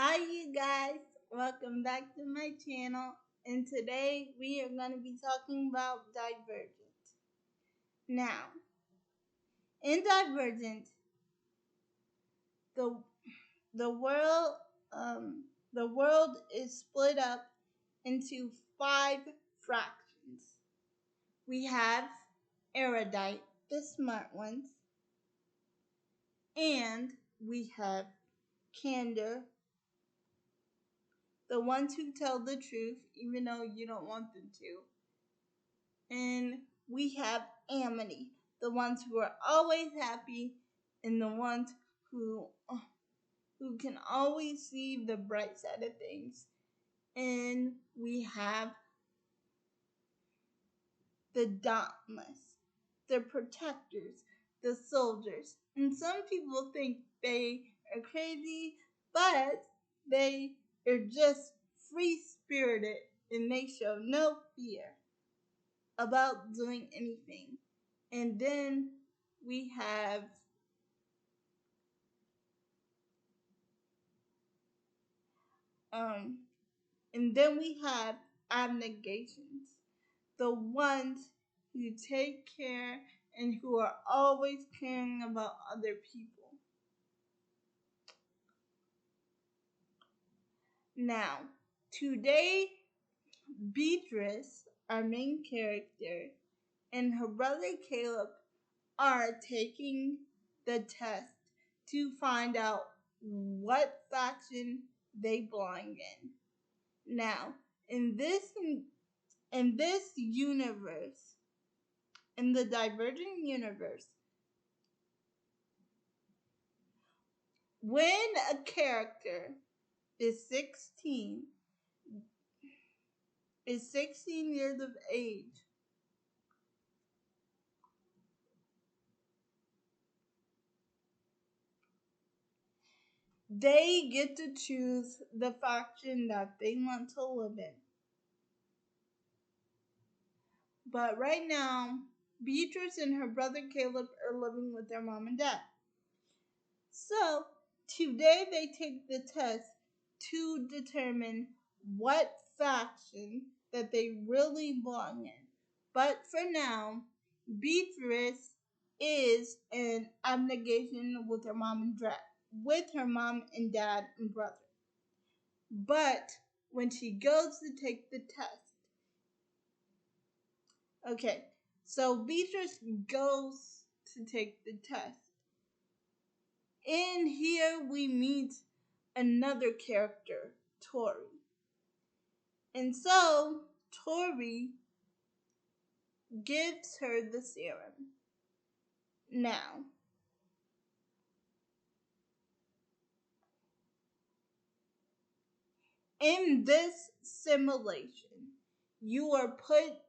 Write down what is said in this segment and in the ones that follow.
Hi, you guys. Welcome back to my channel. And today we are going to be talking about Divergent. Now, in Divergent, the the world the world is split up into 5 fractions. We have Erudite, the smart ones, and we have Candor, the ones who tell the truth even though you don't want them to. And we have Amity, the ones who are always happy and the ones who can always see the bright side of things. And we have the Dauntless, the protectors, the soldiers. And some people think they are crazy, but they are just free spirited and they show no fear about doing anything. And then we have um abnegations, the ones who take care and who are always caring about other people. Now, today Beatrice, our main character, and her brother Caleb are taking the test to find out what faction they belong in. Now, in this universe, in the Divergent universe, when a character is 16 years of age, they get to choose the faction that they want to live in. But right now, Beatrice and her brother Caleb are living with their mom and dad. So, today they take the test to determine what faction that they really belong in. But for now, Beatrice is an abnegation with her mom and dad and brother. But when she goes to take the test, okay, so Beatrice goes to take the test. And here we meet another character, Tori. And so Tori gives her the serum. Now, in this simulation, you are put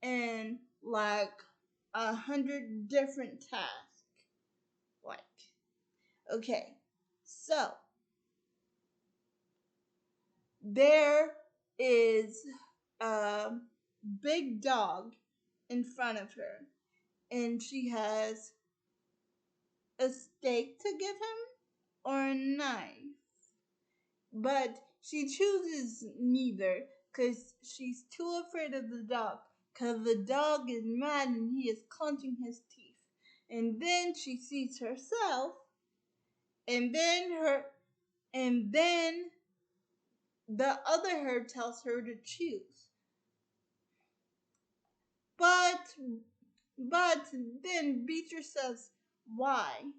in like 100 different tasks. Like, okay, so there is a big dog in front of her, and she has a steak to give him or a knife. But she chooses neither because she's too afraid of the dog, because the dog is mad and he is clenching his teeth. And then she sees herself, and then the other her tells her to choose. But then Beatrice says, why?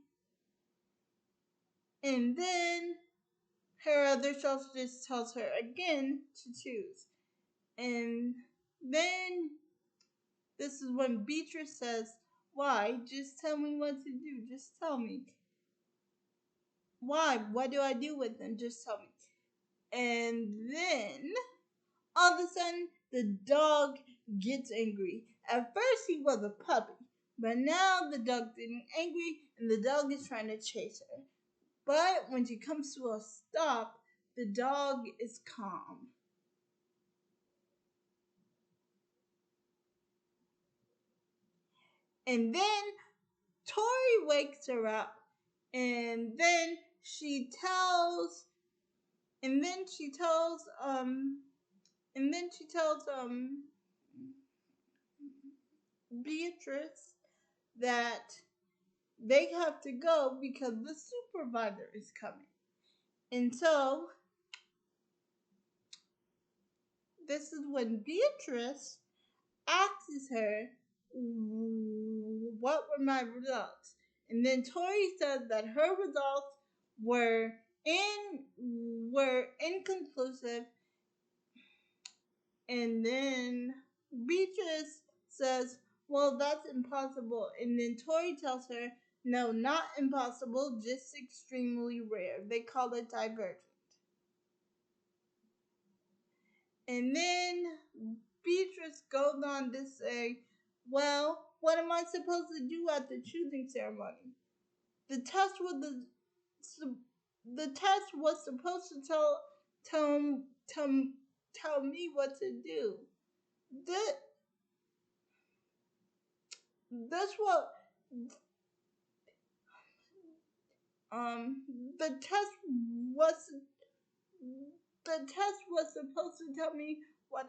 And then her other self just tells her again to choose. And then this is when Beatrice says, why? Just tell me what to do. Just tell me. Why? What do I do with them? Just tell me. And then all of a sudden the dog gets angry. At first he was a puppy, but now the dog's getting angry and the dog is trying to chase her. But when she comes to a stop, the dog is calm. And then Tori wakes her up, and then she tells and then she tells Beatrice that they have to go because the supervisor is coming. And so this is when Beatrice asks her, what were my results? And then Tori says that her results were inconclusive. And then Beatrice says, well, that's impossible. And then Tori tells her, no, not impossible, just extremely rare. They call it Divergent. And then Beatrice goes on to say, well, what am I supposed to do at the choosing ceremony? The test was supposed to tell me what to do. That's what the test was supposed to tell me what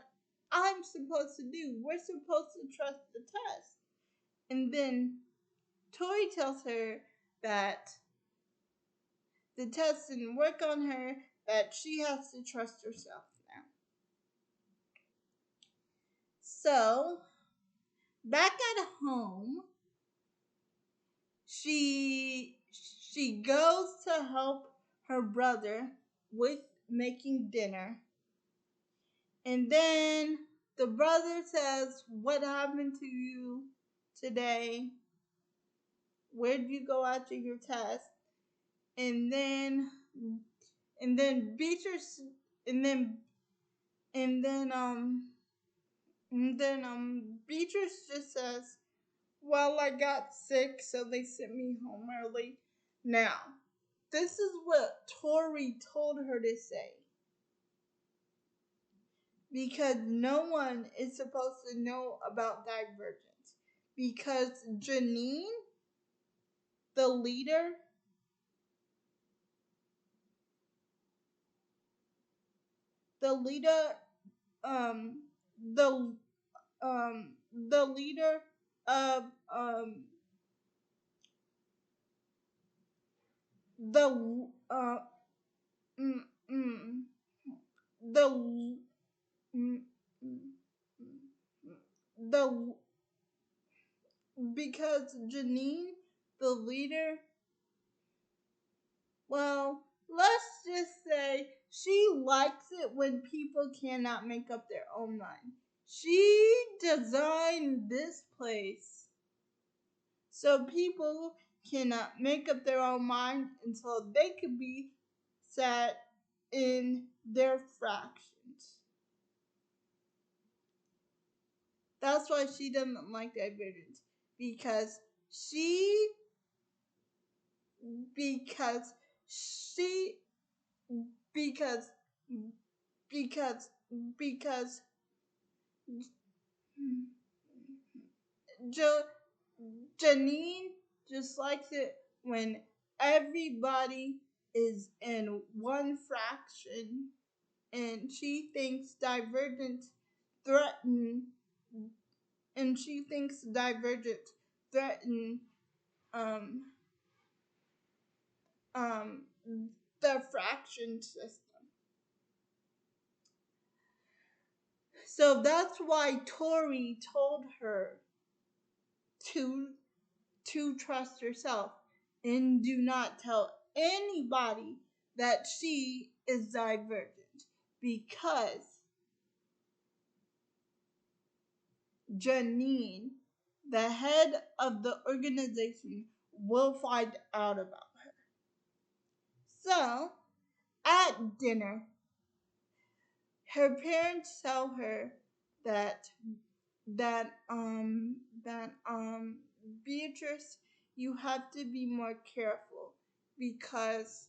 I'm supposed to do. We're supposed to trust the test. And then Tori tells her that the test didn't work on her, that she has to trust herself now. So, back at home, she goes to help her brother with making dinner. And then the brother says, what happened to you today? Where did you go after your test? And then Beatrice Beatrice just says, well, I got sick, so they sent me home early. Now, this is what Tori told her to say. Because no one is supposed to know about Divergent. Because Janine, the leader, the leader of the mm, mm, the mm, the because Janine, the leader, well, let's just say she likes it when people cannot make up their own mind. She designed this place so people cannot make up their own mind until they could be set in their fractions. That's why she doesn't like Divergent. Because she because she because because because Janine just likes it when everybody is in one fraction, and she thinks Divergent threaten um um the fraction system. So that's why Tori told her to trust herself and do not tell anybody that she is Divergent, because Janine, the head of the organization, will find out about her. So, at dinner, her parents tell her that Beatrice, you have to be more careful because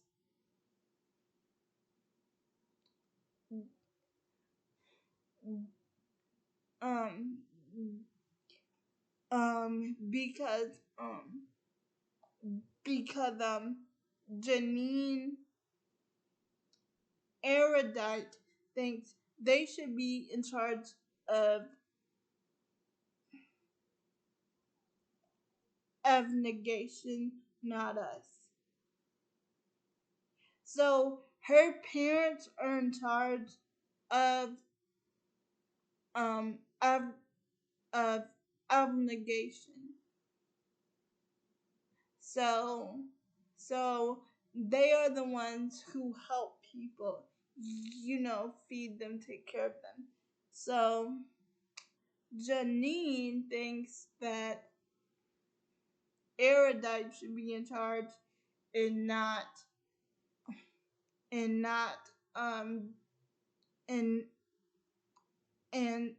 um because Janine Erudite thinks they should be in charge of negation, not us. So her parents are in charge of um of of negation. So so they are the ones who help people, feed them, take care of them. So Janine thinks that Erudite should be in charge and not um and and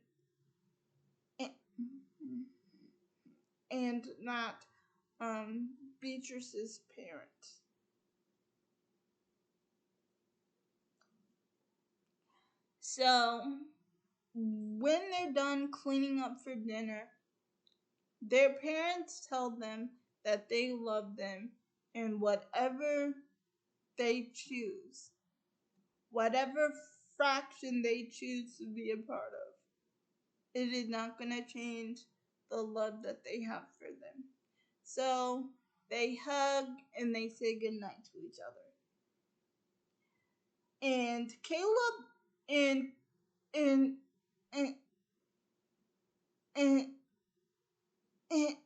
and not Beatrice's parents. So when they're done cleaning up for dinner, their parents tell them that they love them and whatever they choose, whatever fraction they choose to be a part of, it is not going to change the love that they have for them. So they hug and they say goodnight to each other. And Caleb and and and and and,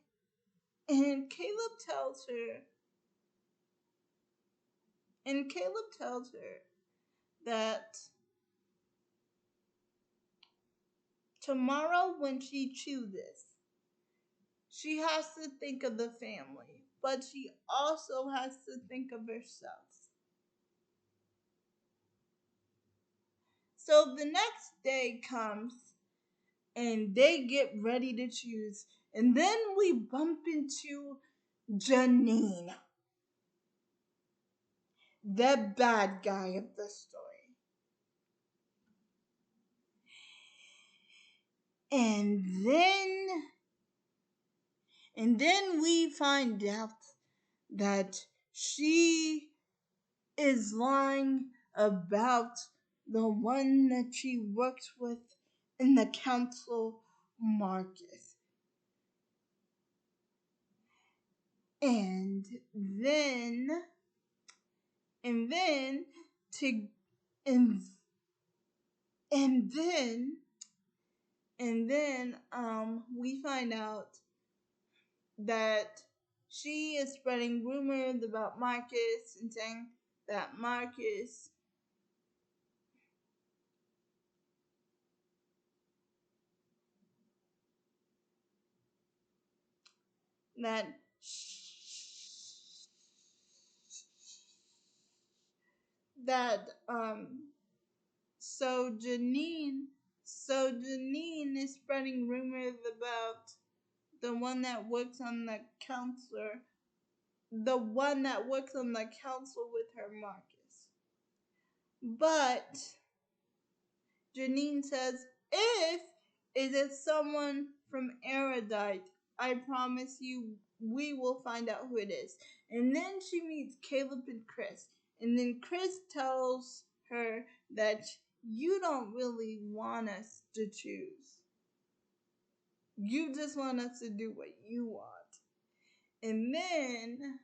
and Caleb tells her that tomorrow when she chooses, she has to think of the family, but she also has to think of herself. So the next day comes and they get ready to choose, and then we bump into Janine, the bad guy of the story. And then we find out that she is lying about the one that she works with in the council, Marcus. And then and then to and and then we find out that she is spreading rumors about Marcus and saying that that that so Janine is spreading rumors about the one that works on the counselor, the one that works on the council with her, Marcus. But Janine says, if it is someone from Erudite, I promise you we will find out who it is. And then she meets Caleb and Chris. And then Chris tells her that you don't really want us to choose. You just want us to do what you want. And then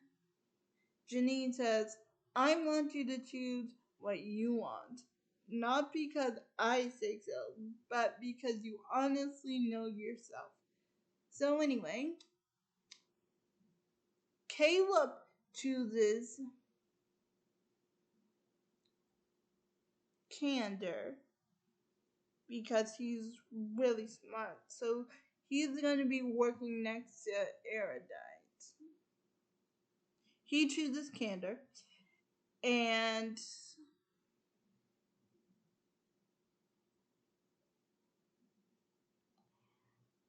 Janine says, I want you to choose what you want. Not because I say so, but because you honestly know yourself. So anyway, Caleb chooses Candor because he's really smart. So he's going to be working next to Erudite. He chooses Candor, and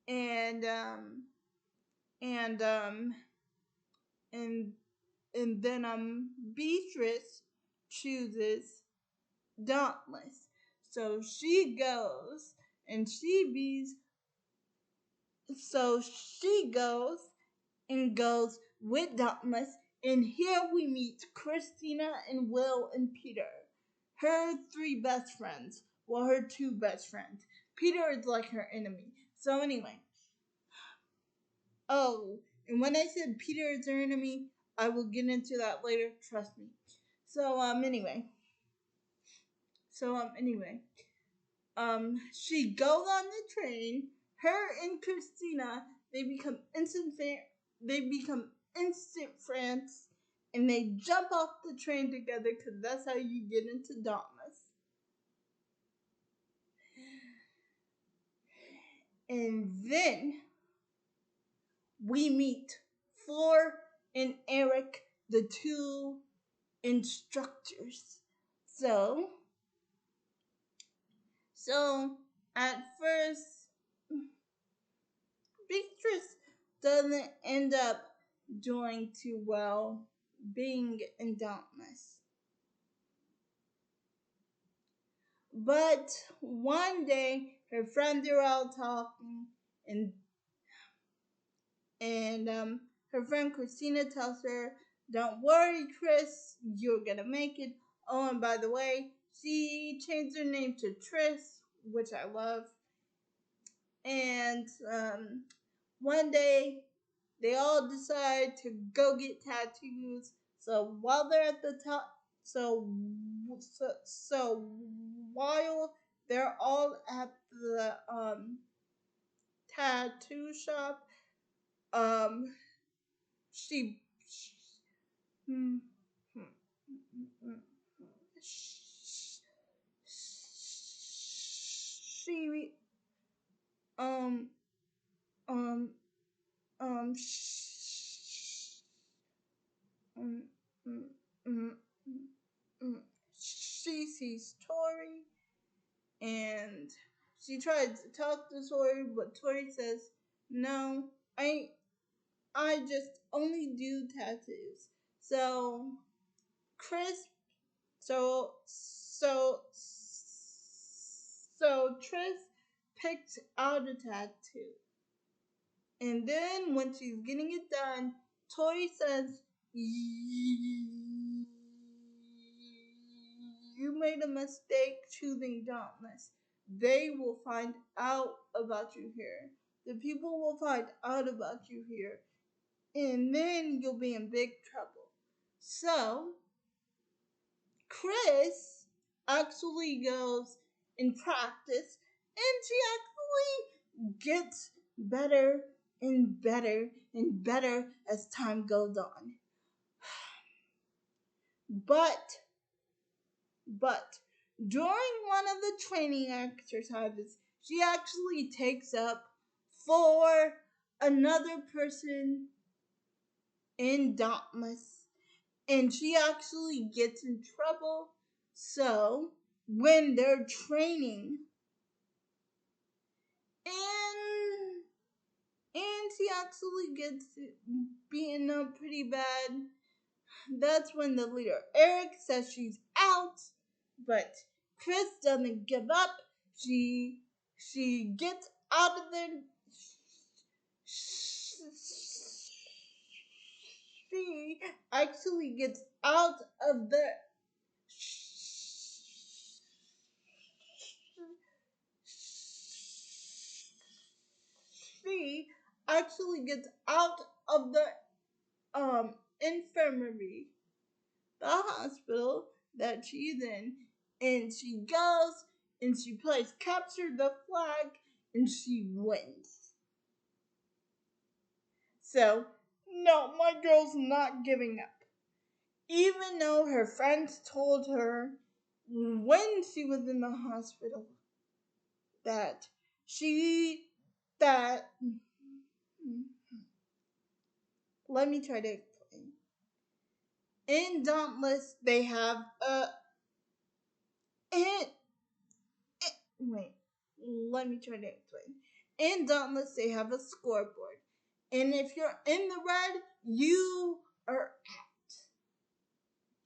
and um and um and and then Beatrice chooses Dauntless. So she goes and she goes and goes with Dauntless, and here we meet Christina and Will and Peter, her three best friends. Well, her two best friends. Peter is like her enemy. So anyway. Oh, and when I said Peter is her enemy, I will get into that later. Trust me. So anyway. She goes on the train. Her and Christina, they become instant friends, and they jump off the train together because that's how you get into Dauntless. And then we meet Fleur and Eric, the two instructors. So, so at first, Beatrice doesn't end up doing too well being in Dauntless. But one day, her friends are all talking, and her friend Christina tells her, "Don't worry, Chris, you're gonna make it." Oh, and by the way, she changed her name to Tris, which I love. And one day, they all decide to go get tattoos. So while they're at the top, so while they're all at the tattoo shop, um, she hmm, hmm, she um um um um, mm, mm, she sees Tori, and she tries to talk to Tori, but Tori says, "No, I just only do tattoos." So Chris, so Tris picked out a tattoo, and then when she's getting it done, Tori says, "You made a mistake choosing Dauntless. They will find out about you here. The people will find out about you here, and then you'll be in big trouble." So Chris actually goes in practice, and she actually gets better and better and better as time goes on. But during one of the training exercises, she actually takes up for another person in Dauntless, and she actually gets in trouble. So when they're training, and she actually gets beaten up pretty bad, that's when the leader Eric says she's out, but Chris doesn't give up. She gets out of there. She actually gets out of the. She actually gets out of the infirmary, the hospital that she's in, and she goes and she plays capture the flag, and she wins. So no, my girl's not giving up, even though her friends told her when she was in the hospital that she that let me try to explain. In Dauntless, they have a it, wait. Let me try to explain. In Dauntless, they have a scoreboard, and if you're in the red, are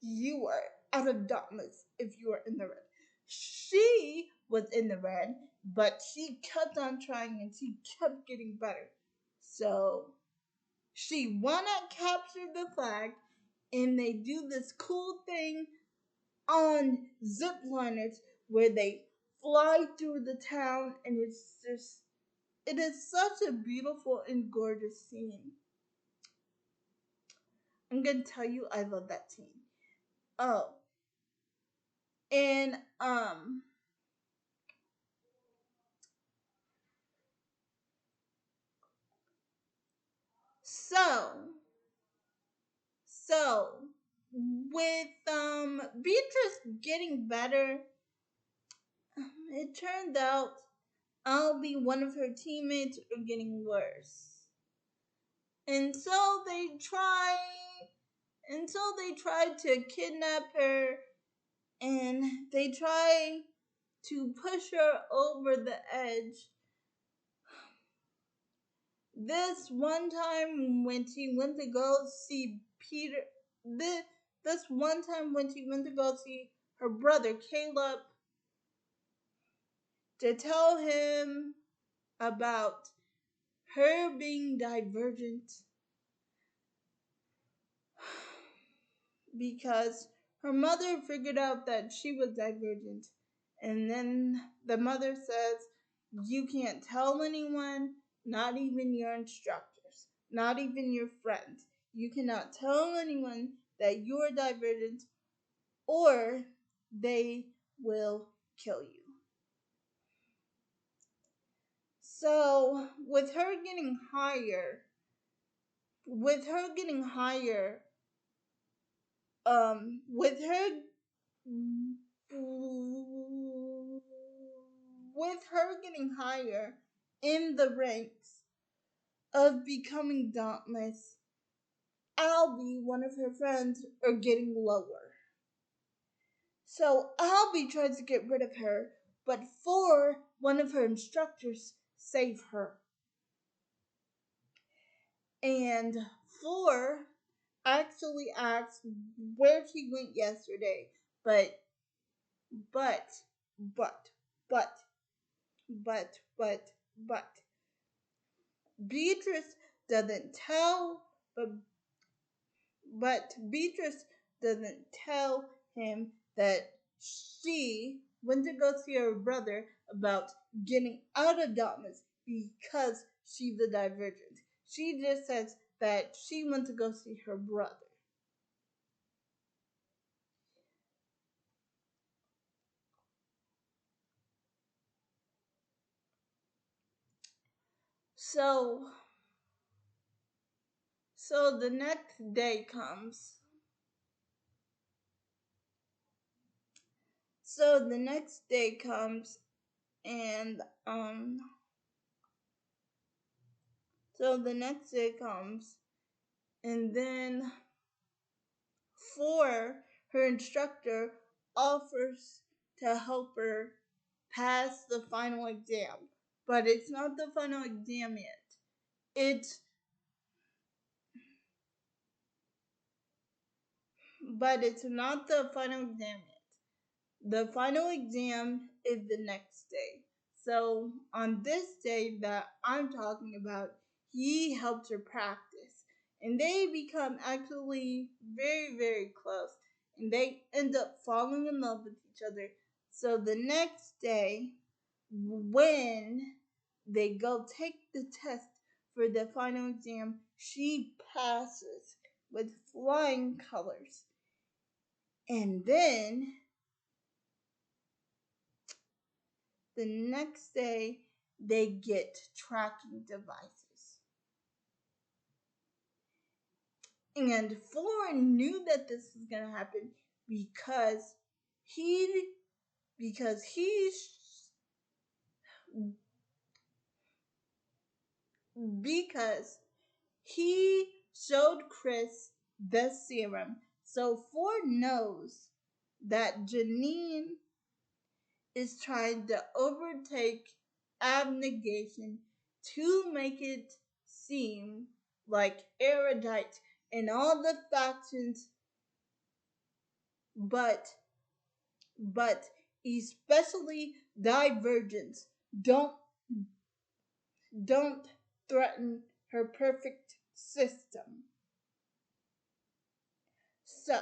you are out of Dauntless. If you are in the red, she was in the red, but she kept on trying and she kept getting better. So she won at capture the flag, and they do this cool thing on zip liners where they fly through the town, and it is such a beautiful and gorgeous scene. I'm gonna tell you, I love that scene. Oh, and so so with Beatrice getting better, it turned out I'll be one of her teammates are getting worse. And so they tried to kidnap her, and they try to push her over the edge. This one time when she went to go see Peter, this one time when she went to go see her brother Caleb to tell him about her being divergent because her mother figured out that she was divergent. And then the mother says, "You can't tell anyone, not even your instructors, not even your friends. You cannot tell anyone that you are divergent or they will kill you." So, with her getting higher, with her in the ranks of becoming dauntless, Albie, one of her friends, are getting lower. So Albie tries to get rid of her, but one of her instructors save her. And Four actually asks where she went yesterday, but but but but but Beatrice doesn't tell but Beatrice doesn't tell him that she went to go see her brother about getting out of darkness because she's a divergent. She just says that she went to go see her brother. So so the next day comes. So the next day comes and so the next day comes and then Four, her instructor, offers to help her pass the final exam. But it's not the final exam yet. It's but it's not the final exam yet. The final exam is the next day. So on this day that I'm talking about, he helps her practice. And they become actually very, very close. And they end up falling in love with each other. So the next day, when they go take the test for the final exam, she passes with flying colors. And then the next day, they get tracking devices. And Four knew that this was going to happen because he because he because he showed Chris the serum. So Four knows that Janine is trying to overtake abnegation to make it seem like erudite and all the factions, but especially divergence don't threaten her perfect system. So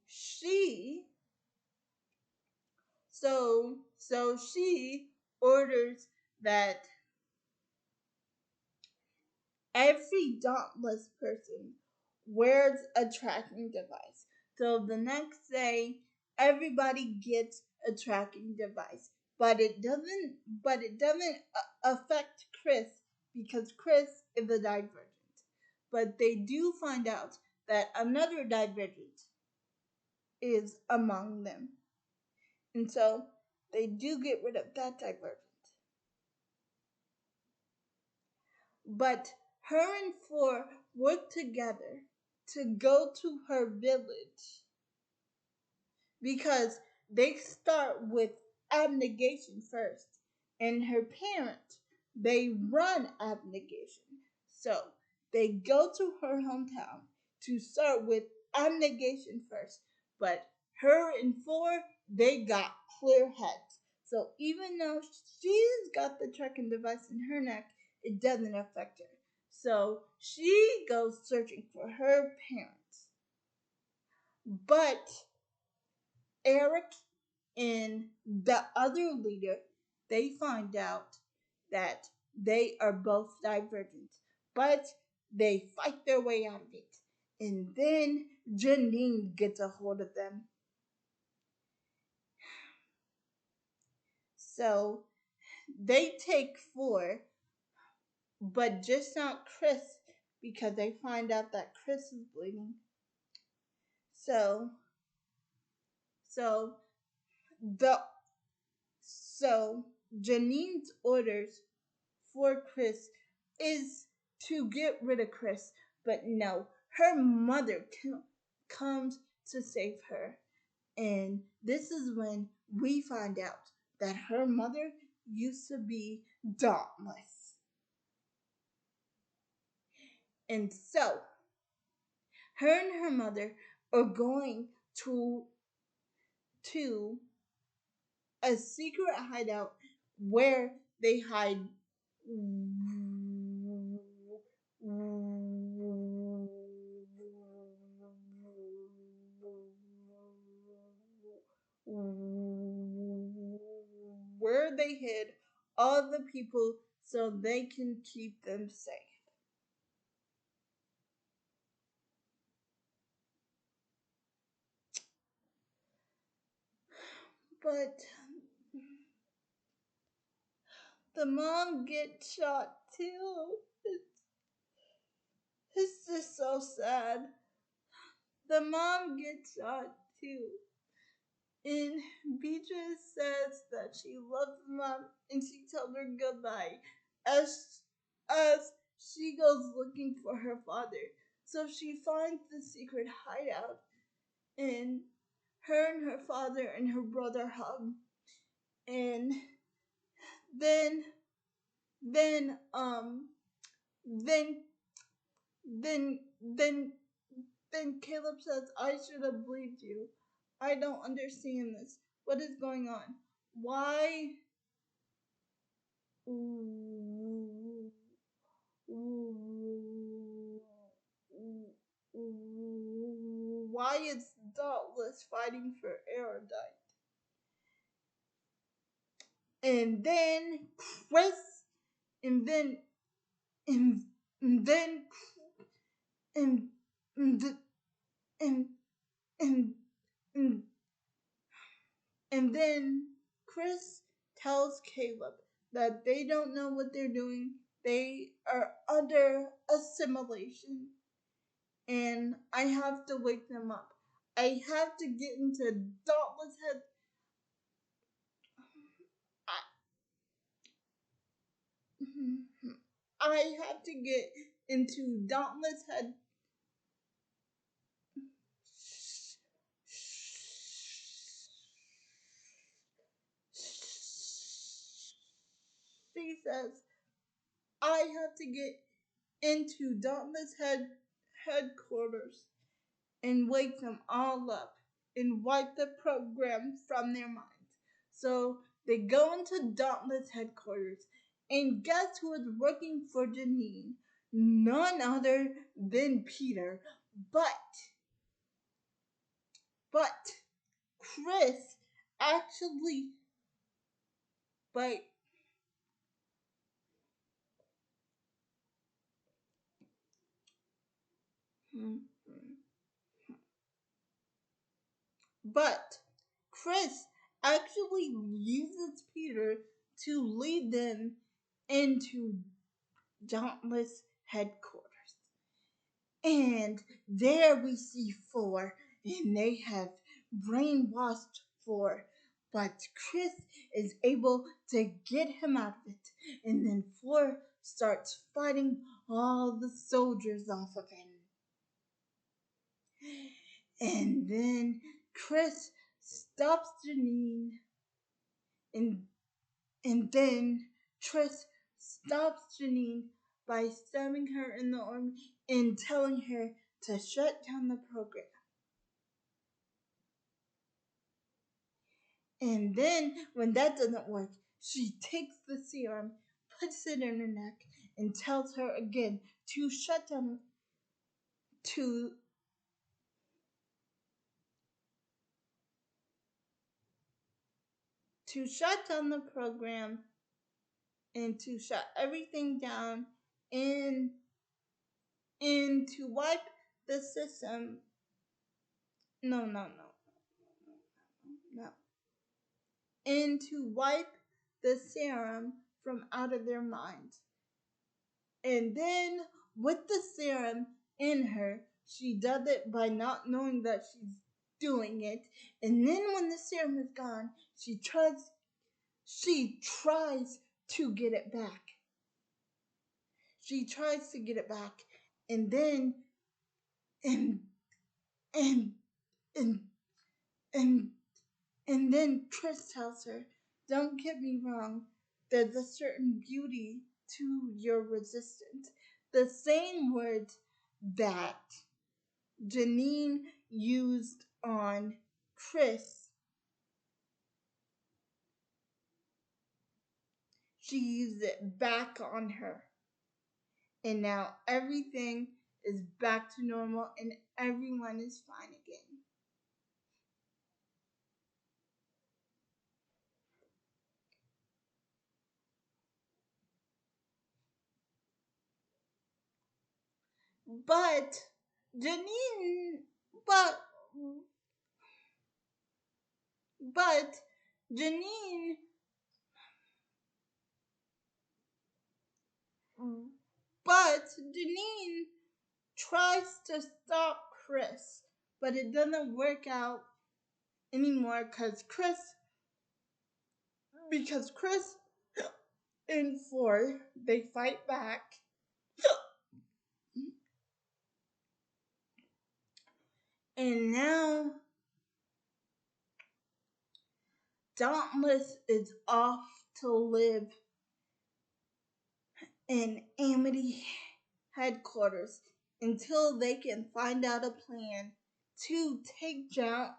she So she orders that every dauntless person wears a tracking device. So the next day, everybody gets a tracking device, but it doesn't affect Chris because Chris is a divergent. But they do find out that another divergent is among them, and so they do get rid of that divergent. But her and Four work together to go to her village because they start with abnegation first, and her parents they run abnegation. So they go to her hometown to start with abnegation first, but her and Four they got clear heads. So even though she's got the tracking device in her neck, it doesn't affect her. So she goes searching for her parents. But Eric and the other leader, they find out that they are both divergent, but they fight their way out of it. And then Janine gets a hold of them. So they take Four, but just not Chris, because they find out that Chris is bleeding. So, so the so Janine's orders for Chris is to get rid of Chris, but no, her mother comes to save her. And this is when we find out that her mother used to be dauntless. And so, her and her mother are going to a secret hideout where they hide where they hid all the people so they can keep them safe. But the mom gets shot too. It's just so sad. The mom gets shot too. And Beatrice says that she loves mom and she tells her goodbye as she goes looking for her father. So she finds the secret hideout and her and her father and her brother hug. And then then then then then then Caleb says, I should have believed you. I don't understand this. What is going on? Why why is Dauntless fighting for Erudite? And then Chris, and then and, and then and and and and and, and then Chris tells Caleb that they don't know what they're doing. They are under assimilation, and I have to wake them up. I have to get into Dauntless head. I have to get into Dauntless head. She says, I have to get into Dauntless headquarters and wake them all up and wipe the program from their minds. So they go into Dauntless headquarters, and guess who is working for Janine? None other than Peter, but Chris actually, but but Chris actually uses Peter to lead them into Dauntless headquarters. And there we see Four, and they have brainwashed Four. But Chris is able to get him out of it. And then Four starts fighting all the soldiers off of him. And then Chris stops Janine, and then Chris stops Janine by stabbing her in the arm and telling her to shut down the program. And then, when that doesn't work, she takes the serum, puts it in her neck, and tells her again to shut down to shut down the program and to shut everything down and to wipe the system. No. And to wipe the serum from out of their minds. And then, with the serum in her, she does it by not knowing that she's doing it. And then, when the serum is gone, she tries to get it back. She tries to get it back, and then and and and and and then Chris tells her, "Don't get me wrong, there's a certain beauty to your resistance." The same words that Janine used on Chris, she used it back on her. And now everything is back to normal and everyone is fine again. But Janine, but but Janine, but Janine tries to stop Chris, but it doesn't work out anymore because Chris and Four, they fight back. And now Dauntless is off to live in Amity headquarters until they can find out a plan to take down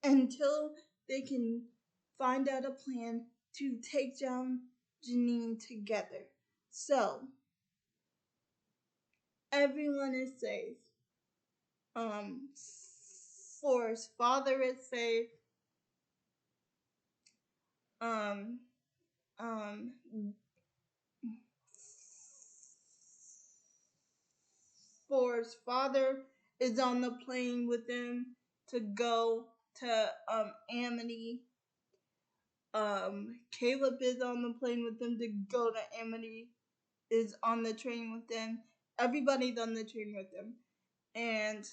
until they can find out a plan to take down Janine together. So everyone is safe. Four's father is safe. Um, um, Four's father is on the plane with them to go to Amity. Caleb is on the plane with them to go to Amity. Is on the train with them. Everybody's on the train with them. And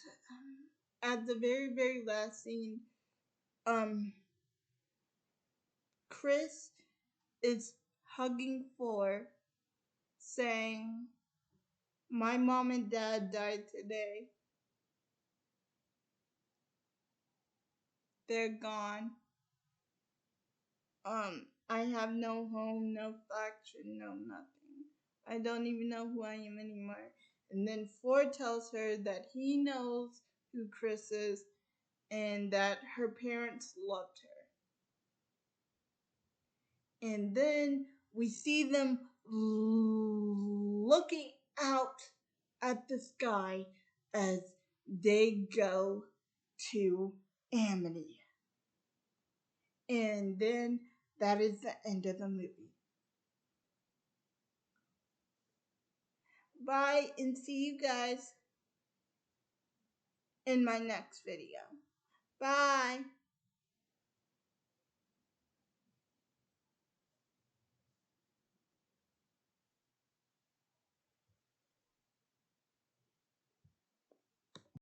at the very, very last scene, Chris is hugging Four, saying, "My mom and dad died today. They're gone. I have no home, no faction, no nothing. I don't even know who I am anymore." And then Ford tells her that he knows who Chris is and that her parents loved her. And then we see them looking out at the sky as they go to Amity. And then that is the end of the movie. Bye, and see you guys in my next video. Bye.